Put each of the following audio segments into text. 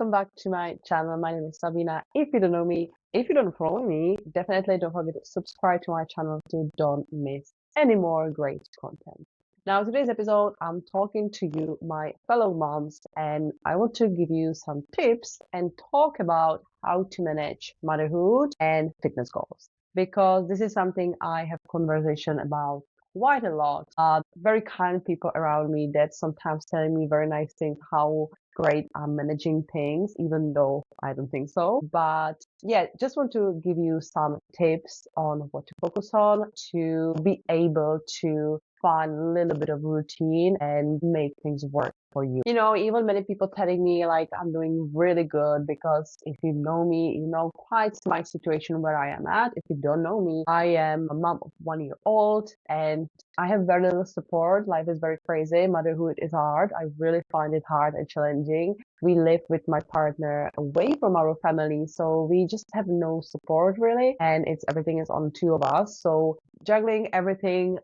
welcome back to my channel. My name is Sabina. If you don't know me, if you don't follow me, definitely don't forget to subscribe to my channel so don't miss any more great content. Now, today's episode, I'm talking to you, my fellow moms, and I want to give you some tips and talk about how to manage motherhood and fitness goals. Because this is something I have conversation about quite a lot. Very kind people around me that sometimes telling me very nice things, how great I'm managing things, even though I don't think so. But yeah, just want to give you some tips on what to focus on to be able to find a little bit of routine and make things work for you. Even many people telling me like I'm doing really good because if you know me, you know quite my situation where I am at. If you don't know me, I am a mom of 1 year old and I have very little support. Life is very crazy. Motherhood is hard. I really find it hard and challenging. We live with my partner away from our family, so we just have no support really, and it's everything is on two of us. So juggling everything,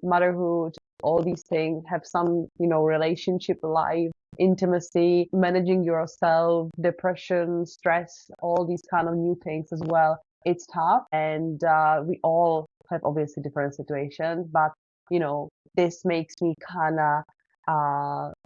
motherhood, all these things have some, relationship life, intimacy, managing yourself, depression, stress, all these kind of new things as well. It's tough, and we all have obviously different situations, but this makes me kind of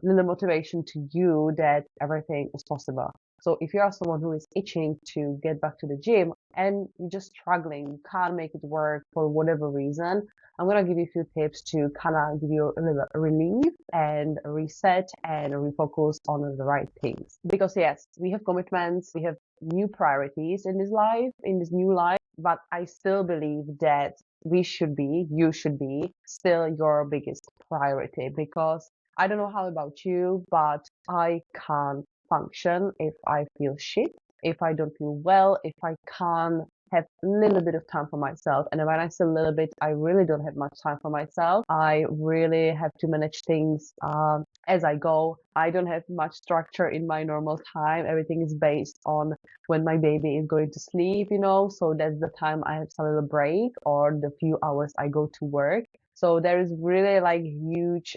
little motivation to you that everything is possible. So if you are someone who is itching to get back to the gym and you're just struggling, you can't make it work for whatever reason, I'm gonna give you a few tips to kind of give you a little relief and reset and refocus on the right things. Because yes, we have commitments, we have new priorities in this life, in this new life, but I still believe that you should be still your biggest priority because I don't know how about you, but I can't function if I feel shit, if I don't feel well, if I can't have a little bit of time for myself. And when I say a little bit, I really don't have much time for myself. I really have to manage things as I go. I don't have much structure in my normal time. Everything is based on when my baby is going to sleep, so that's the time I have some little break or the few hours I go to work. So there is really like huge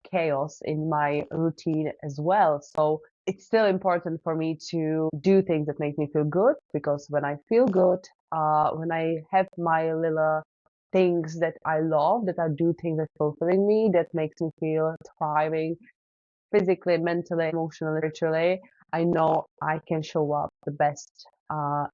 chaos in my routine as well. So it's still important for me to do things that make me feel good because when I feel good, when I have my little things that I love, that I do things that fulfilling me, that makes me feel thriving physically, mentally, emotionally, spiritually, I know I can show up the best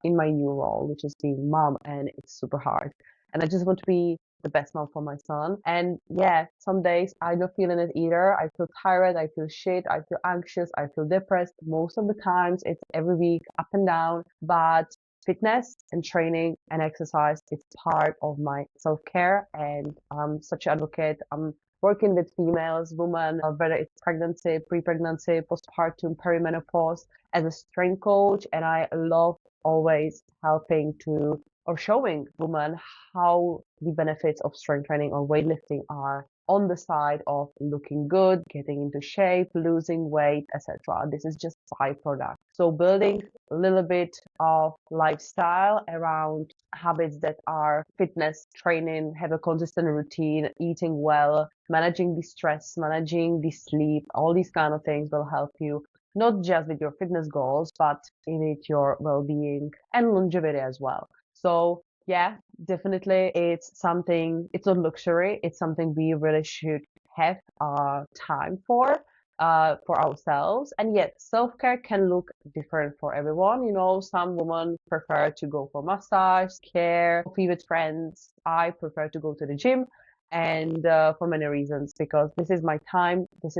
in my new role, which is being mom, and it's super hard. And I just want to be the best mom for my son. And yeah, some days I'm not feeling it either. I feel tired, I feel shit, I feel anxious, I feel depressed. Most of the times it's every week up and down, but fitness and training and exercise is part of my self-care and I'm such an advocate. I'm working with females, women, whether it's pregnancy, pre-pregnancy, postpartum, perimenopause as a strength coach. And I love always helping to or showing women how the benefits of strength training or weightlifting are on the side of looking good, getting into shape, losing weight, etc. This is just byproduct. So building a little bit of lifestyle around habits that are fitness, training, have a consistent routine, eating well, managing the stress, managing the sleep, all these kind of things will help you not just with your fitness goals, but in it your well-being and longevity as well. So yeah, definitely it's not luxury, it's something we really should have time for ourselves. And yet self-care can look different for everyone. Some women prefer to go for massage, care, coffee with friends. I prefer to go to the gym and for many reasons because this is my time. It's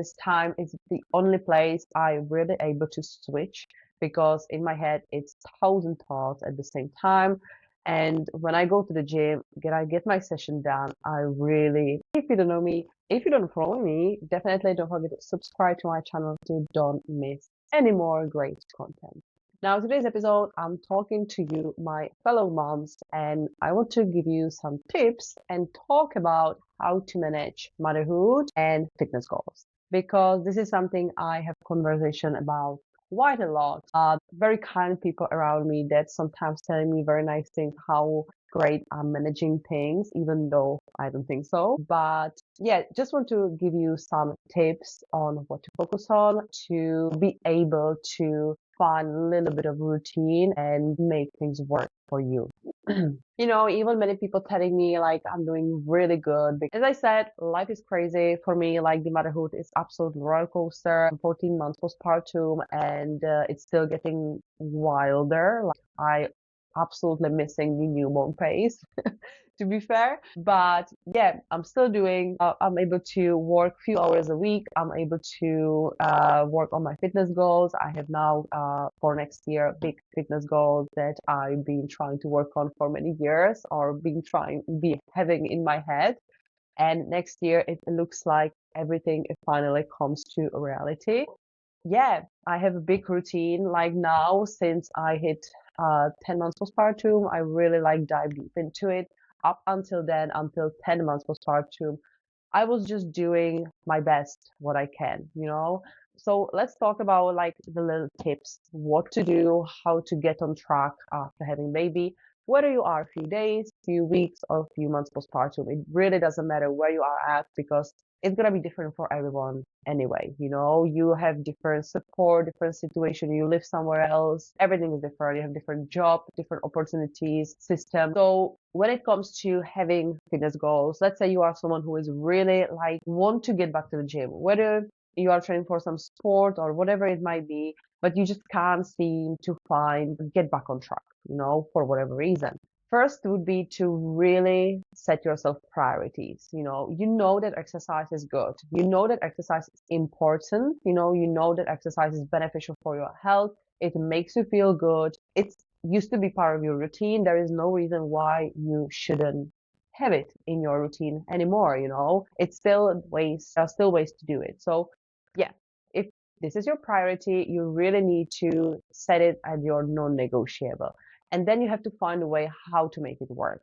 the only place I really able to switch because in my head it's thousand thoughts at the same time. And when I go to the gym, I get my session done. If you don't know me, if you don't follow me, definitely don't forget to subscribe to my channel so don't miss any more great content. Now, today's episode, I'm talking to you, my fellow moms, and I want to give you some tips and talk about how to manage motherhood and fitness goals. Because this is something I have conversation about quite a lot. Very kind people around me that sometimes telling me very nice things, how great at managing things, even though I don't think so. But yeah, just want to give you some tips on what to focus on to be able to find a little bit of routine and make things work for you. You know, even many people telling me like I'm doing really good. As I said, life is crazy for me. Like the motherhood is absolute roller coaster. I'm 14 months postpartum, and it's still getting wilder. Like I absolutely missing the newborn phase, to be fair. But yeah, I'm still doing. I'm able to work few hours a week. I'm able to work on my fitness goals. I have now for next year big fitness goals that I've been trying to work on for many years, or be having in my head. And next year it looks like everything finally comes to reality. Yeah, I have a big routine. Like now, since I hit 10 months postpartum, I really like dive deep into it. Up until then, until 10 months postpartum, I was just doing my best, what I can, you know? So let's talk about like the little tips, what to do, how to get on track after having baby. Whether you are a few days, few weeks, or a few months postpartum, it really doesn't matter where you are at because it's gonna be different for everyone anyway. You know, you have different support, different situation, you live somewhere else, everything is different. You have different job, different opportunities, system. So when it comes to having fitness goals, let's say you are someone who is really like want to get back to the gym, whether you are training for some sport or whatever it might be, but you just can't seem to get back on track, you know, for whatever reason. First would be to really set yourself priorities. You know that exercise is good. You know that exercise is important. You know that exercise is beneficial for your health. It makes you feel good. It's used to be part of your routine. There is no reason why you shouldn't have it in your routine anymore, It's still ways, there are still ways to do it. So yeah, if this is your priority, you really need to set it as your non-negotiable. And then you have to find a way how to make it work.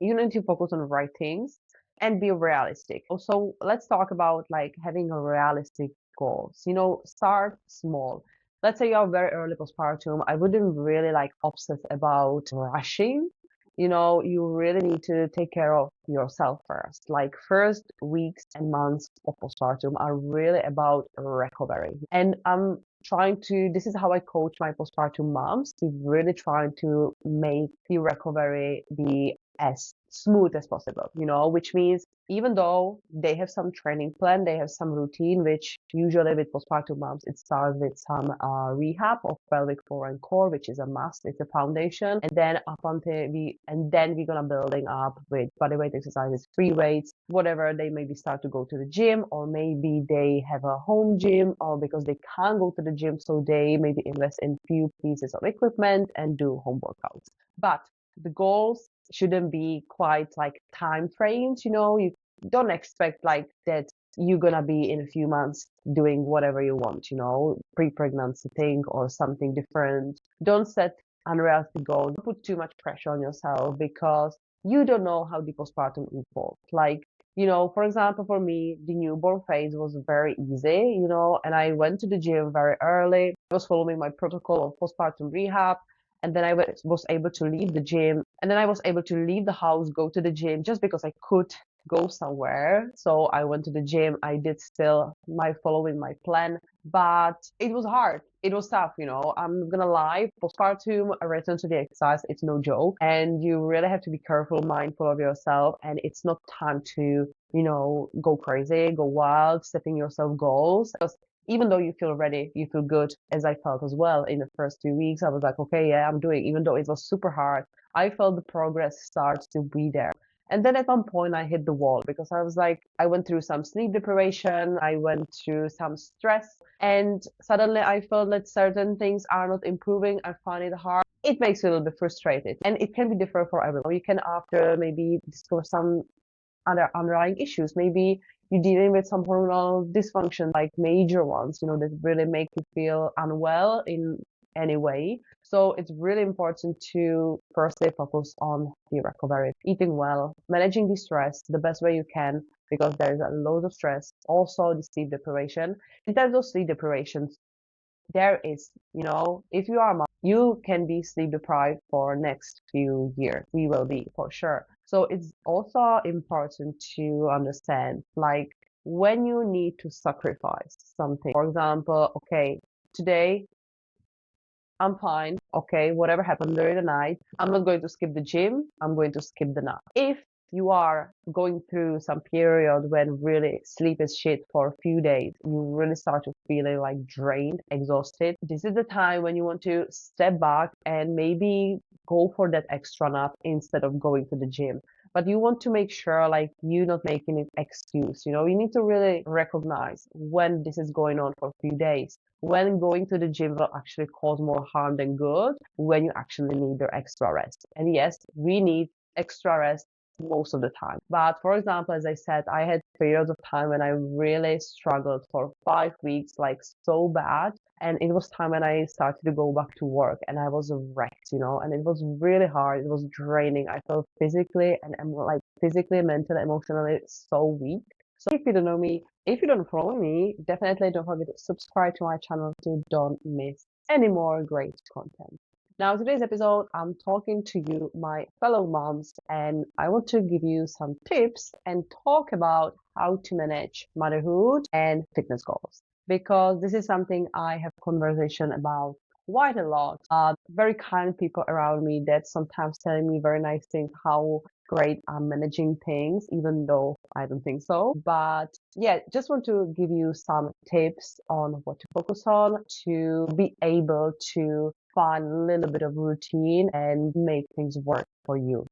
You need to focus on the right things and be realistic. Also, let's talk about like having a realistic goals. Start small. Let's say you're very early postpartum. I wouldn't really like obsess about rushing. You really need to take care of yourself first. Like first weeks and months of postpartum are really about recovery. And this is how I coach my postpartum moms to really try to make the recovery be as smooth as possible, which means even though they have some training plan, they have some routine, which usually with postpartum moms, it starts with some rehab of pelvic floor and core, which is a must. It's a foundation. And then we're gonna building up with bodyweight exercises, free weights, whatever. They maybe start to go to the gym, or maybe they have a home gym, or because they can't go to the gym, so they maybe invest in few pieces of equipment and do home workouts. But the goals shouldn't be quite like time frames, you don't expect like that you're gonna be in a few months doing whatever you want, pre-pregnancy thing or something different. Don't set unrealistic goals. Don't put too much pressure on yourself because you don't know how the postpartum evolves. Like, for example, for me, the newborn phase was very easy, and I went to the gym very early. I was following my protocol of postpartum rehab. And then I was able to leave the gym, and then I was able to leave the house, go to the gym just because I could go somewhere. So I went to the gym. I did still following my plan, but it was hard. It was tough, I'm gonna lie. Postpartum, a return to the exercise, it's no joke. And you really have to be careful, mindful of yourself. And it's not time to, go crazy, go wild, setting yourself goals. Because even though you feel ready, you feel good, as I felt as well in the first 2 weeks. I was like, okay, yeah, I'm doing, even though it was super hard, I felt the progress starts to be there. And then at one point I hit the wall because I was like, I went through some sleep deprivation, I went through some stress, and suddenly I felt that certain things are not improving. I find it hard. It makes you a little bit frustrated, and it can be different for everyone. You can after maybe discover some other underlying issues. Maybe you're dealing with some hormonal dysfunction, like major ones, that really make you feel unwell in any way. So it's really important to firstly focus on the recovery, eating well, managing the stress the best way you can, because there is a lot of stress. Also, the sleep deprivation. In terms of sleep deprivation, there is, if you are a mom, you can be sleep deprived for next few years. We will be for sure. So it's also important to understand, like, when you need to sacrifice something. For example, okay, today I'm fine. Okay, whatever happened during the night, I'm not going to skip the gym. I'm going to skip the nap. If you are going through some period when really sleep is shit for a few days, you really start to feeling like drained, exhausted. This is the time when you want to step back and maybe go for that extra nap instead of going to the gym. But you want to make sure like you not making it excuse, you need to really recognize when this is going on for a few days, when going to the gym will actually cause more harm than good, when you actually need the extra rest. And yes, we need extra rest most of the time. But for example, as I said, I had periods of time when I really struggled for 5 weeks, like so bad. And it was time when I started to go back to work and I was wrecked, and it was really hard. It was draining. I felt physically and like physically, mentally, emotionally so weak. So if you don't know me, if you don't follow me, definitely don't forget to subscribe to my channel to don't miss any more great content. Now, today's episode, I'm talking to you, my fellow moms, and I want to give you some tips and talk about how to manage motherhood and fitness goals. Because this is something I have conversation about quite a lot. Very kind people around me that sometimes telling me very nice things, how great I'm managing things, even though I don't think so. But yeah, just want to give you some tips on what to focus on to be able to find a little bit of routine and make things work for you.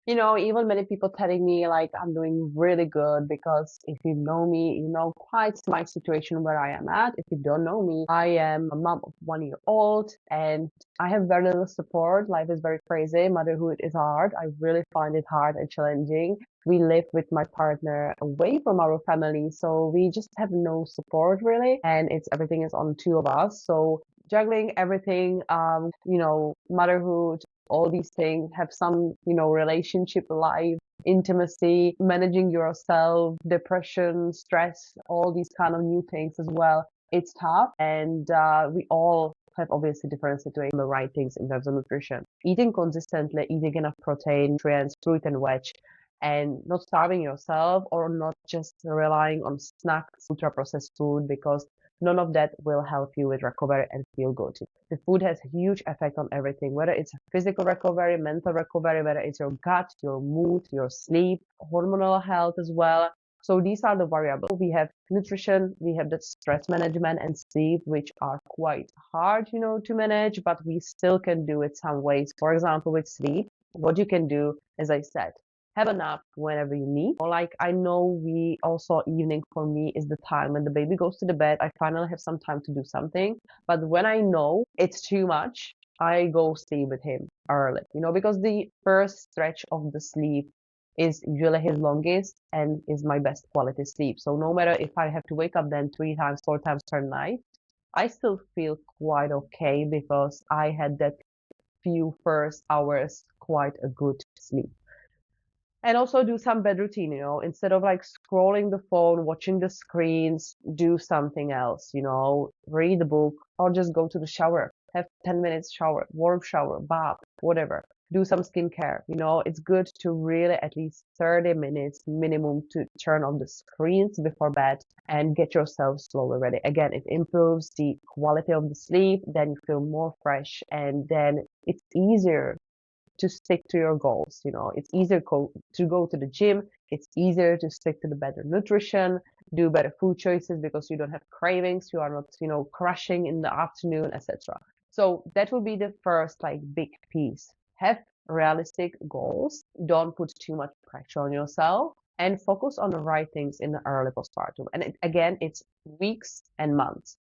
Even many people telling me like I'm doing really good because if you know me, you know quite my situation where I am at. If you don't know me, I am a mom of 1 year old and I have very little support. Life is very crazy. Motherhood is hard. I really find it hard and challenging. We live with my partner away from our family, so we just have no support really, and it's everything is on two of us. So juggling everything, motherhood, all these things, have some, relationship life, intimacy, managing yourself, depression, stress, all these kind of new things as well. It's tough, and we all have obviously different situations, the right things in terms of nutrition. Eating consistently, eating enough protein, nutrients, fruit and veg, and not starving yourself or not just relying on snacks, ultra processed food, because none of that will help you with recovery and feel good. The food has a huge effect on everything, whether it's physical recovery, mental recovery, whether it's your gut, your mood, your sleep, hormonal health as well. So these are the variables. We have nutrition, we have the stress management and sleep, which are quite hard, to manage, but we still can do it some ways. For example, with sleep, what you can do, as I said, have a nap whenever you need. Or like I know we also evening for me is the time when the baby goes to the bed. I finally have some time to do something. But when I know it's too much, I go sleep with him early, because the first stretch of the sleep is usually his longest and is my best quality sleep. So no matter if I have to wake up then 3 times, 4 times per night, I still feel quite okay because I had that few first hours quite a good sleep. And also do some bed routine, instead of like scrolling the phone, watching the screens, do something else, read a book or just go to the shower, have 10 minutes shower, warm shower, bath, whatever. Do some skincare, it's good to really at least 30 minutes minimum to turn off the screens before bed and get yourself slowly ready. Again, it improves the quality of the sleep, then you feel more fresh and then it's easier to stick to your goals. It's easier to go to the gym. It's easier to stick to the better nutrition, do better food choices because you don't have cravings. You are not, crashing in the afternoon, etc. So that will be the first like big piece. Have realistic goals. Don't put too much pressure on yourself and focus on the right things in the early postpartum. And again, it's weeks and months,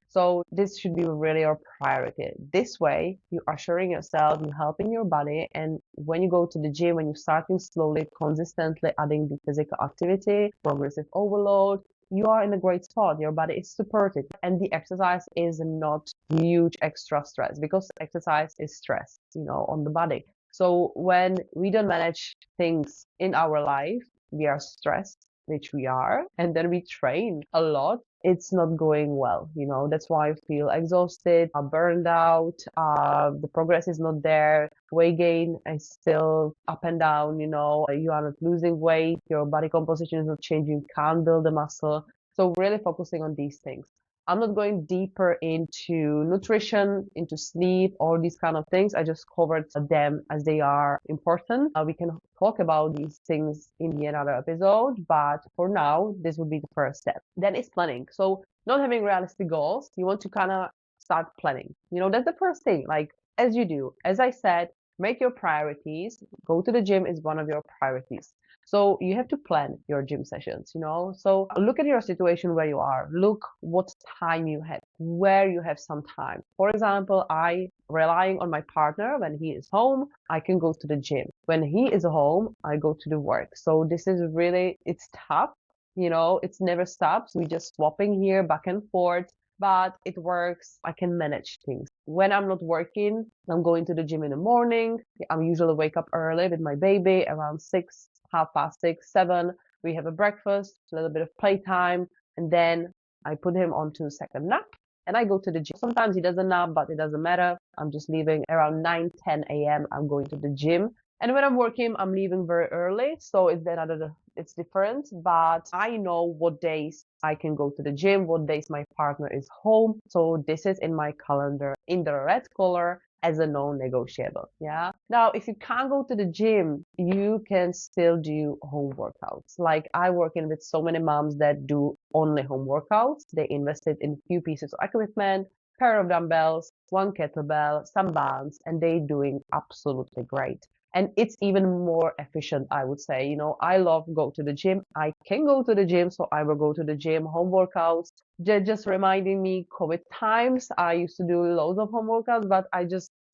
So this should be really your priority. This way, you are assuring yourself, you're helping your body. And when you go to the gym, when you're starting slowly, consistently adding the physical activity, progressive overload, you are in a great spot. Your body is supported. And the exercise is not huge extra stress because exercise is stress, on the body. So when we don't manage things in our life, we are stressed, which we are, and then we train a lot it's not going well. That's why I feel exhausted, burned out, the progress is not there, weight gain is still up and down, you are not losing weight, your body composition is not changing, you can't build the muscle. So really focusing on these things. I'm not going deeper into nutrition, into sleep, all these kind of things. I just covered them as they are important. We can talk about these things in another episode, but for now, this would be the first step. Then it's planning. So not having realistic goals, you want to kind of start planning. That's the first thing, like as you do. As I said, make your priorities. Go to the gym is one of your priorities. So you have to plan your gym sessions, So look at your situation where you are. Look what time you have, where you have some time. For example, I relying on my partner when he is home, I can go to the gym. When he is home, I go to the work. So this is really, it's tough, it's never stops. We just swapping here back and forth, but it works. I can manage things. When I'm not working, I'm going to the gym in the morning. I'm usually wake up early with my baby around 6, 6:30, 7. We have a breakfast, a little bit of playtime, and then I put him onto a second nap and I go to the gym. Sometimes he doesn't nap, but it doesn't matter. I'm just leaving around 9, 10 a.m. I'm going to the gym. And when I'm working, I'm leaving very early. So it's different, but I know what days I can go to the gym, what days my partner is home. So this is in my calendar in the red color as a non-negotiable. Yeah. Now, if you can't go to the gym, you can still do home workouts. Like I work in with so many moms that do only home workouts. They invested in few pieces of equipment, pair of dumbbells, one kettlebell, some bands, and they doing absolutely great. And it's even more efficient, I would say. I love go to the gym. I can go to the gym, so I will go to the gym, home workouts. Just reminding me COVID times, I used to do loads of home workouts, but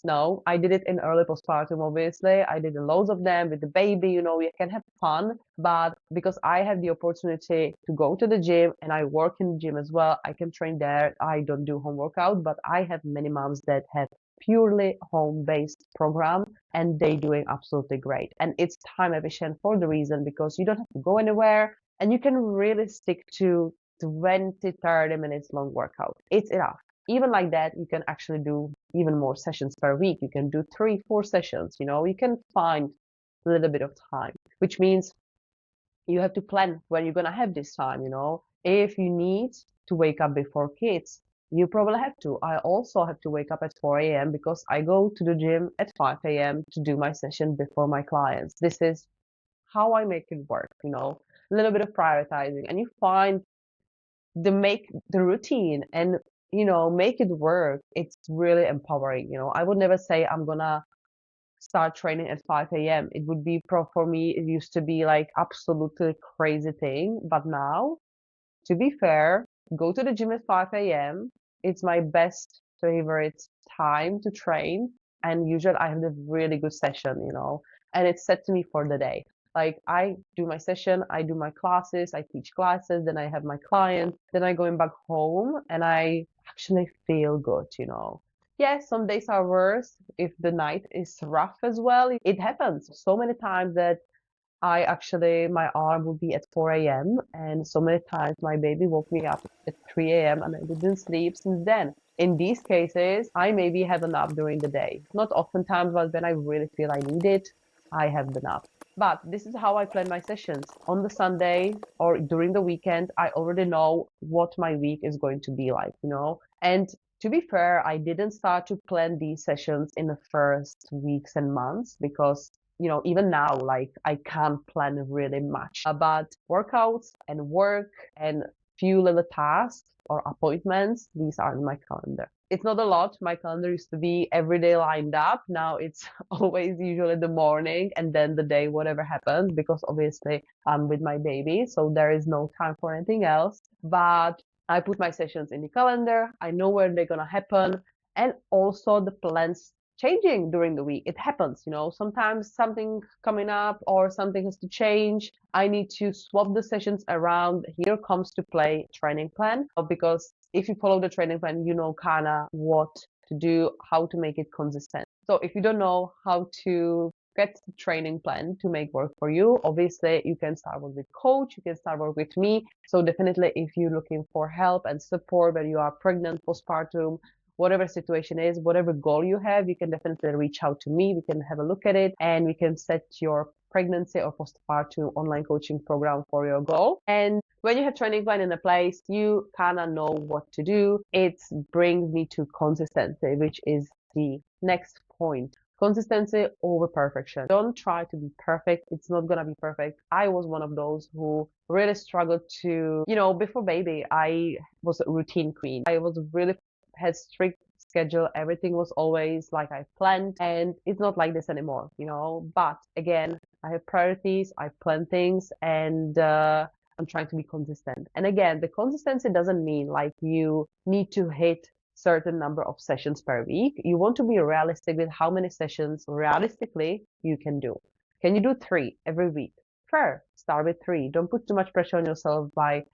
no, I did it in early postpartum, obviously. I did loads of them with the baby, you can have fun. But because I have the opportunity to go to the gym and I work in the gym as well, I can train there. I don't do home workout, but I have many moms that have purely home-based program and they doing absolutely great. And it's time efficient for the reason because you don't have to go anywhere and you can really stick to 20, 30 minutes long workout. It's enough. Even like that, you can actually do even more sessions per week. You can do 3, 4 sessions, you can find a little bit of time, which means you have to plan when you're going to have this time, If you need to wake up before kids, you probably have to. I also have to wake up at 4 a.m. because I go to the gym at 5 a.m. to do my session before my clients. This is how I make it work, a little bit of prioritizing, and you find make the routine and, make it work. It's really empowering. I would never say I'm gonna start training at 5 a.m. It would be for me, it used to be like absolutely crazy thing. But now, to be fair, go to the gym at 5 a.m. It's my best favorite time to train. And usually I have a really good session, and it sets me for the day. Like I do my session, I do my classes, I teach classes, then I have my clients, then I going back home and I actually feel good, Yes, some days are worse if the night is rough as well. It happens so many times that my alarm would be at 4 a.m. and so many times my baby woke me up at 3 a.m. and I didn't sleep since then. In these cases, I maybe have a nap during the day. Not oftentimes, but when I really feel I need it, I have the nap. But this is how I plan my sessions. On the Sunday or during the weekend, I already know what my week is going to be like, And to be fair, I didn't start to plan these sessions in the first weeks and months because even now, like I can't plan really much. But workouts and work and few little tasks or appointments, these are in my calendar. It's not a lot. My calendar used to be every day lined up. Now it's always usually the morning and then the day, whatever happens, because obviously I'm with my baby. So there is no time for anything else. But I put my sessions in the calendar. I know where they're going to happen. And also the plans changing during the week. It happens, sometimes something coming up or something has to change. I need to swap the sessions around. Here comes to play training plan because if you follow the training plan, you know kind of what to do, how to make it consistent. So if you don't know how to get the training plan to make work for you. Obviously, you can start work with coach, you can start work with me. So definitely if you're looking for help and support, whether you are pregnant, postpartum, whatever situation is, whatever goal you have, you can definitely reach out to me. We can have a look at it and we can set your pregnancy or postpartum online coaching program for your goal. And when you have training plan in a place, you kind of know what to do. It brings me to consistency, which is the next point. Consistency over perfection. Don't try to be perfect. It's not gonna be perfect. I was one of those who really struggled to, before baby, I was a routine queen. I was really had strict schedule. Everything was always like I planned, and it's not like this anymore, But again, I have priorities, I plan things, and I'm trying to be consistent. And again, the consistency doesn't mean like you need to hit certain number of sessions per week. You want to be realistic with how many sessions realistically you can do. Can you do 3 every week? Fair. Start with 3. Don't put too much pressure on yourself by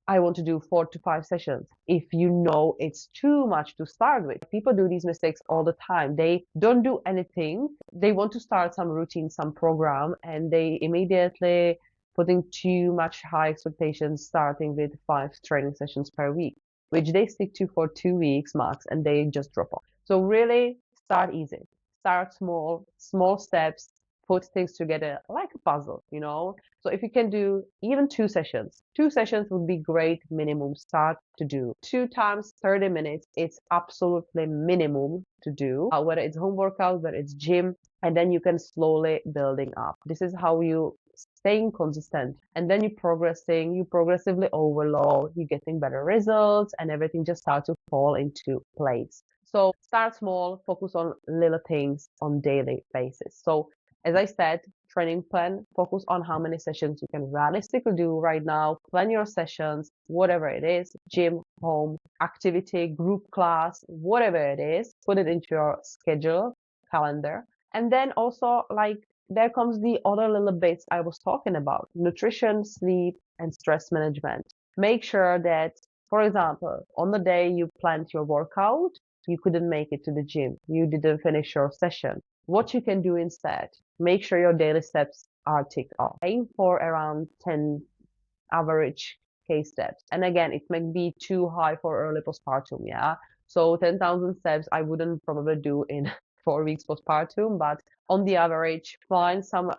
I want to do 4 to 5 sessions. If you know it's too much to start with, people do these mistakes all the time. They don't do anything. They want to start some routine, some program, and they immediately putting too much high expectations, starting with 5 training sessions per week, which they stick to for 2 weeks max, and they just drop off. So really start easy, start small, small steps, put things together like a puzzle, So if you can do even 2 sessions would be great minimum start to do. 2 times 30 minutes, it's absolutely minimum to do, whether it's home workout, whether it's gym, and then you can slowly building up. This is how you staying consistent, and then you progressively overload, you're getting better results, and everything just starts to fall into place. So start small, focus on little things on daily basis. So as I said, training plan, focus on how many sessions you can realistically do right now. Plan your sessions, whatever it is, gym, home, activity, group class, whatever it is, put it into your schedule, calendar. And then also there comes the other little bits I was talking about, nutrition, sleep, and stress management. Make sure that, for example, on the day you planned your workout, you couldn't make it to the gym. You didn't finish your session. What you can do instead, make sure your daily steps are ticked off. Aim for around 10 average case steps. And again, it might be too high for early postpartum, yeah? So 10,000 steps I wouldn't probably do in 4 weeks postpartum, but on the average, find some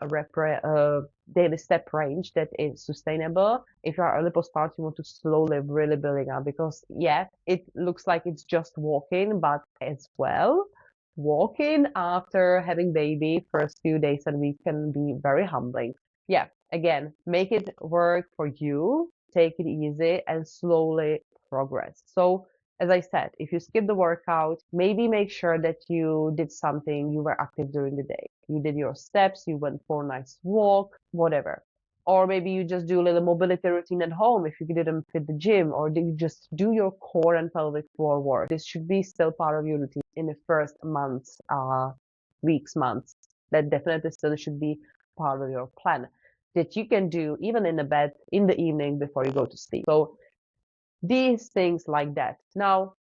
daily step range that is sustainable. If you are early postpartum, you want to slowly really building up, because yeah, it looks like it's just walking, but as well, walking after having baby first few days and weeks can be very humbling. Yeah, again, make it work for you, take it easy and slowly progress. So as I said, if you skip the workout, maybe make sure that you did something, you were active during the day. You did your steps, you went for a nice walk, whatever. Or maybe you just do a little mobility routine at home if you didn't fit the gym, or did you just do your core and pelvic floor work? This should be still part of your routine in the first months, weeks, months. That definitely still should be part of your plan that you can do even in the bed in the evening before you go to sleep. So these things like that. Now,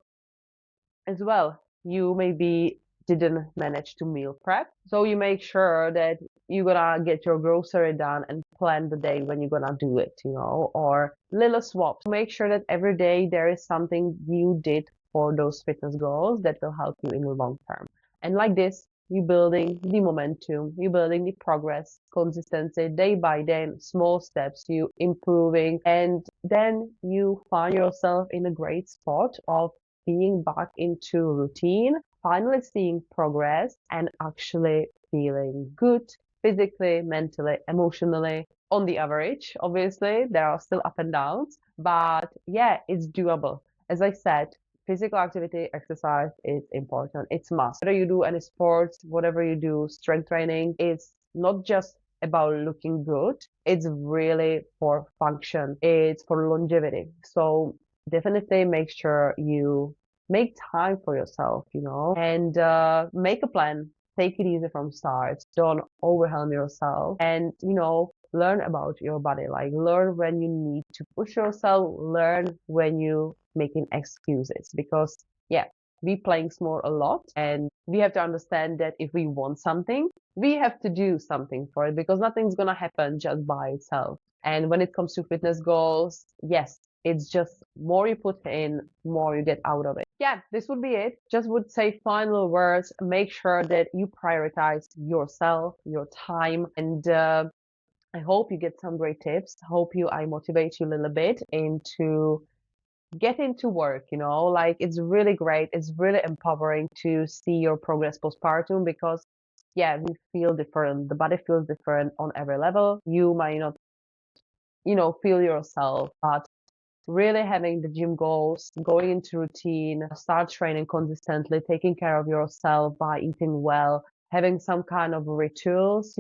as well, you maybe didn't manage to meal prep. So you make sure that you're gonna get your grocery done and plan the day when you're gonna do it, or little swaps. Make sure that every day there is something you did for those fitness goals that will help you in the long term. And like this, you building the momentum, you building the progress, consistency, day by day, small steps, you improving, and then you find yourself in a great spot of being back into routine, finally seeing progress and actually feeling good physically, mentally, emotionally. On the average, obviously, there are still up and downs, but yeah, it's doable. As I said, physical activity, exercise is important. It's must. Whether you do any sports, whatever you do, strength training, it's not just about looking good. It's really for function. It's for longevity. So definitely make sure you make time for yourself, and make a plan. Take it easy from start. Don't overwhelm yourself, and learn about your body. Like learn when you need to push yourself. Learn when you making excuses, because yeah, we playing small a lot, and we have to understand that if we want something, we have to do something for it because nothing's gonna happen just by itself. And when it comes to fitness goals, yes, it's just more you put in, more you get out of it. Yeah, this would be it. Just would say final words. Make sure that you prioritize yourself, your time, and I hope you get some great tips. Hope I motivate you a little bit into get into work, like it's really great. It's really empowering to see your progress postpartum because yeah, we feel different. The body feels different on every level. You might not, feel yourself, but really having the gym goals, going into routine, start training consistently, taking care of yourself by eating well, having some kind of rituals,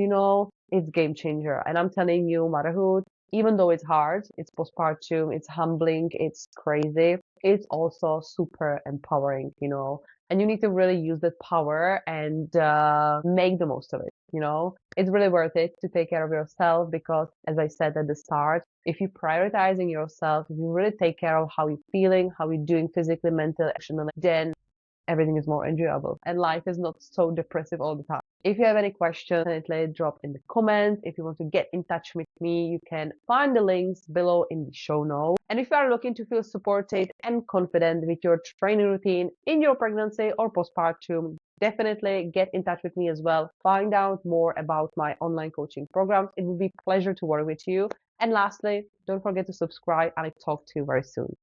it's game changer. And I'm telling you, motherhood, even though it's hard, it's postpartum, it's humbling, it's crazy, it's also super empowering, and you need to really use that power and make the most of it. It's really worth it to take care of yourself because, as I said at the start, if you're prioritizing yourself, if you really take care of how you're feeling, how you're doing physically, mentally, emotionally, then everything is more enjoyable and life is not so depressive all the time. If you have any questions, definitely drop in the comments. If you want to get in touch with me, you can find the links below in the show notes. And if you are looking to feel supported and confident with your training routine in your pregnancy or postpartum, definitely get in touch with me as well. Find out more about my online coaching programs. It will be a pleasure to work with you. And lastly, don't forget to subscribe and I talk to you very soon.